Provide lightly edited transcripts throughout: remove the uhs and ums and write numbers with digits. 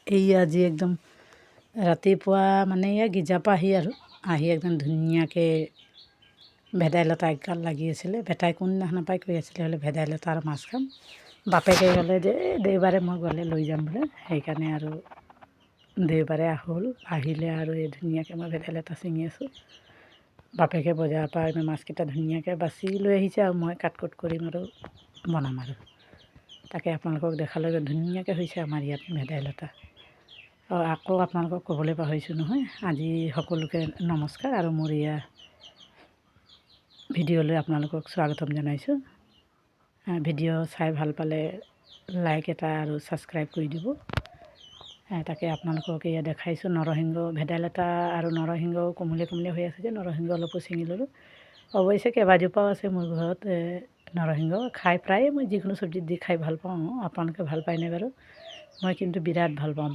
এই আজি একদম ৰাতিপুৱা মানে এয়া গীৰ্জাৰ পৰা আহি একদম ধুনীয়াকৈ ভেদাইলতা এগাল লাগি আছিলে। ভেটাই কোনদিনাখনৰ পৰাই কৈ আছিলে বোলে ভেদাইলতা আৰু মাছ খাম। বাপেকে ক'লে যে দেওবাৰে মই গ'লে লৈ যাম বোলে। সেইকাৰণে আৰু দেওবাৰে আহিলে আৰু এই ধুনীয়াকৈ মই ভেদাইলতা ছিঙি আছোঁ। বাপেকে বজাৰৰ পৰা একদম মাছকেইটা ধুনীয়াকৈ বাছি লৈ আহিছে আৰু মই কাট কুট কৰিম আৰু বনাম আৰু তাকে আপোনালোকক দেখালৈ ধুনীয়াকৈ হৈছে আমাৰ ইয়াত ভেদাইলতা। আকৌ আপোনালোকক ক'বলৈ পাহৰিছোঁ নহয়, আজি সকলোকে নমস্কাৰ আৰু মোৰ এয়া ভিডিঅ'লৈ আপোনালোকক স্বাগতম জনাইছোঁ। ভিডিঅ' চাই ভাল পালে লাইক এটা আৰু ছাবস্ক্ৰাইব কৰি দিব। তাকে আপোনালোকক এয়া দেখাইছোঁ নৰসিংহ, ভেদাইলতা আৰু নৰসিংহ কোমলীয়া কোমলীয়া হৈ আছে যে নৰসিংহ অলপো ছিঙি ল'লোঁ। অৱশ্যে কেইবাজোপাও আছে মোৰ ঘৰত নৰসিংহ। খাই প্ৰায়ে মই যিকোনো চব্জিত দি খাই ভাল পাওঁ। আপোনালোকে ভাল পায়নে বাৰু? মই কিন্তু বিৰাট ভাল পাওঁ,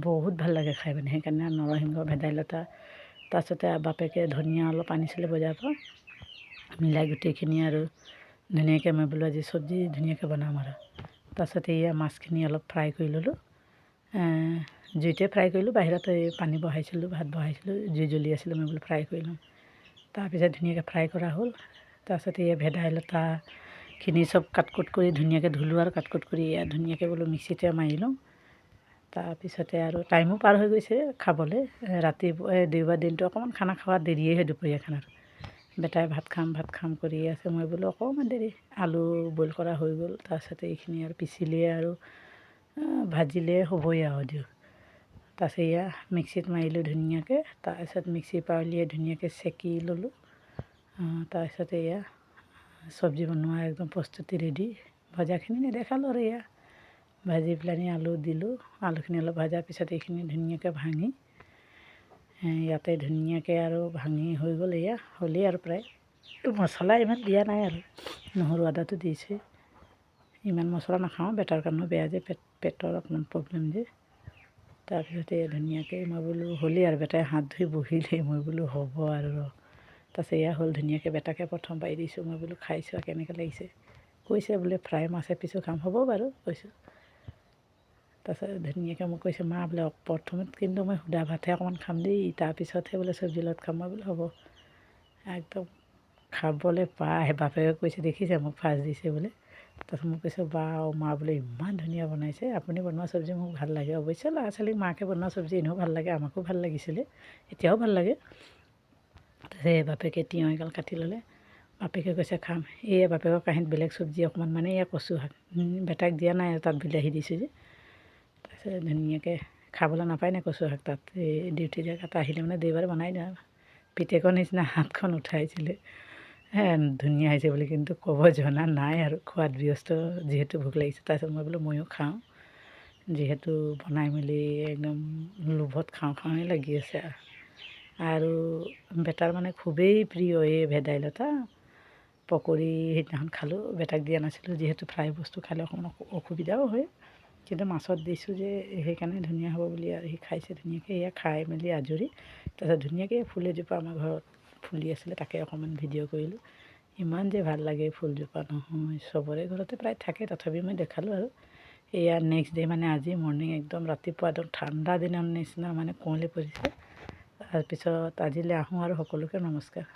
বহুত ভাল লাগে খাই মানে। সেইকাৰণে নৰসিংহ, ভেদাইলতা, তাৰপিছতে বাপেকে ধনিয়া অলপ আনিছিলে বজাৰৰ পৰা, মিলাই গোটেইখিনি আৰু ধুনীয়াকৈ মই বোলো আজি চব্জি ধুনীয়াকৈ বনাম আৰু তাৰপিছতে এয়া মাছখিনি অলপ ফ্ৰাই কৰি ল'লোঁ। জুইতে ফ্ৰাই কৰিলোঁ, বাহিৰত এই পানী বহাইছিলোঁ, ভাত বহাইছিলোঁ, জুই জ্বলি আছিলোঁ, মই বোলো ফ্ৰাই কৰি ল'ম। তাৰপিছত ধুনীয়াকৈ ফ্ৰাই কৰা হ'ল। তাৰপিছতে এই ভেদাইলতাখিনি চব কাট কুট কৰি ধুনীয়াকৈ ধুলোঁ আৰু কাট কুট কৰি এয়া ধুনীয়াকৈ বোলো মিক্সিতে মাৰি লওঁ। তাৰপিছতে আৰু টাইমো পাৰ হৈ গৈছে খাবলৈ। ৰাতিপুৱা দেওবাৰ দিনটো অকণমান খানা খোৱা দেৰিয়ে হয়, দুপৰীয়া খানাটো। বেটাই ভাত খাম কৰিয়ে আছে, মই বোলো অকণমান দেৰি আলু বইল কৰা হৈ গ'ল। তাৰপিছতে এইখিনি আৰু পিচিলে আৰু ভাজিলে হ'বই আৰু দিয়ক। তাৰপিছত এয়া মিক্সিত মাৰিলোঁ ধুনীয়াকৈ। তাৰপিছত মিক্সিৰ পৰা উলিয়াই ধুনীয়াকৈ চেকি ল'লোঁ। তাৰপিছতে এয়া চব্জি বনোৱা একদম প্ৰস্তুতি ৰেডি। ভজাখিনি নেদেখালোঁ আৰু এয়া ভাজি পেলানি আলু দিলোঁ। আলুখিনি অলপ ভজাৰ পিছত এইখিনি ধুনীয়াকৈ ভাঙি ইয়াতে ধুনীয়াকৈ আৰু ভাঙি হৈ গ'ল। এয়া হ'লেই আৰু প্ৰায় মছলা ইমান দিয়া নাই আৰু নহৰু আদাটো দিছোঁ। ইমান মছলা নাখাওঁ, পেটৰ কাৰণেও বেয়া যে, পেটৰ অকণমান প্ৰব্লেম যে। তাৰপিছতে ধুনীয়াকৈ মই বোলো হ'লেই আৰু বেটাই হাত ধুই বহিলেই, মই বোলো হ'ব আৰু তাৰপিছত এয়া হ'ল ধুনীয়াকৈ বেটাকে প্ৰথম পাৰি দিছোঁ। মই বোলো খাইছোঁ আৰু কেনেকৈ লাগিছে। কৈছে বোলে ফ্ৰাই মাছ এপিচো খাম, হ'ব বাৰু কৈছোঁ। তাৰপিছত ধুনীয়াকৈ মোক কৈছে মা বোলে প্ৰথমত কিন্তু মই সুদা ভাতহে অকণমান খাম দেই, তাৰপিছতহে বোলে চব্জি লগত খাম। মই বোলো হ'ব। একদম খাবলৈ পাই বাপেকে কৈছে দেখিছে মোক ফাৰ্ষ্ট দিছে বোলে। তাৰপিছত মোক কৈছে বা মা বোলে ইমান ধুনীয়া বনাইছে, আপুনি বনোৱা চব্জি মোক ভাল লাগে। অৱশ্যে ল'ৰা ছোৱালীক মাকে বনোৱা চব্জি এনেও ভাল লাগে, আমাকো ভাল লাগিছিলে, এতিয়াও ভাল লাগে। তাৰপিছত বাপেকে তিয়ঁহ এগাল কাটি ল'লে। বাপেকে কৈছে খাম। এয়া বাপেকৰ কাঁহীত বেলেগ চব্জি অকণমান মানে এয়া কচু শাক বেটাক দিয়া নাই আৰু তাত বিলাহী দিছোঁ যে। তাৰপিছত ধুনীয়াকৈ খাবলৈ নাপায় নে কচু শাক তাত এই ডিউটি জেগাত আহিলে মানে দেওবাৰে বনাই দিওঁ আৰু পিতেকৰ নিচিনা হাতখন উঠাইছিলে। ধুনীয়া হৈছে বুলি কিন্তু ক'ব জনা নাই আৰু খোৱাত ব্যস্ত যিহেতু ভোক লাগিছে। তাৰপিছত মই বোলো ময়ো খাওঁ, যিহেতু বনাই মেলি একদম লোভত খাওঁ লাগি আছে আৰু বেটাৰ মানে খুবেই প্ৰিয় এই ভেদাইলতা। পকৰি সেইদিনাখন খালোঁ, বেটাক দিয়া নাছিলোঁ যিহেতু ফ্ৰাই বস্তু খালে অকণমান অসুবিধাও হয়, কিন্তু মাছত দিছোঁ যে সেইকাৰণে ধুনীয়া হ'ব বুলি আৰু সি খাইছে ধুনীয়াকৈ। এয়া খাই মেলি আজৰি। তাৰপিছত ধুনীয়াকৈ ফুল এজোপা আমাৰ ঘৰত ফুলি আছিলে, তাকে অকণমান ভিডিঅ' কৰিলোঁ। ইমান যে ভাল লাগে ফুলজোপা নহয়, চবৰে ঘৰতে প্ৰায় থাকে, তথাপিও মই দেখালোঁ আৰু এয়া নেক্সট ডে' মানে আজি মৰ্ণিং একদম ৰাতিপুৱা একদম ঠাণ্ডা দিনৰ নিচিনা মানে কুঁৱলী পৰিছে। তাৰপিছত আজিলৈ আহোঁ আৰু সকলোকে নমস্কাৰ।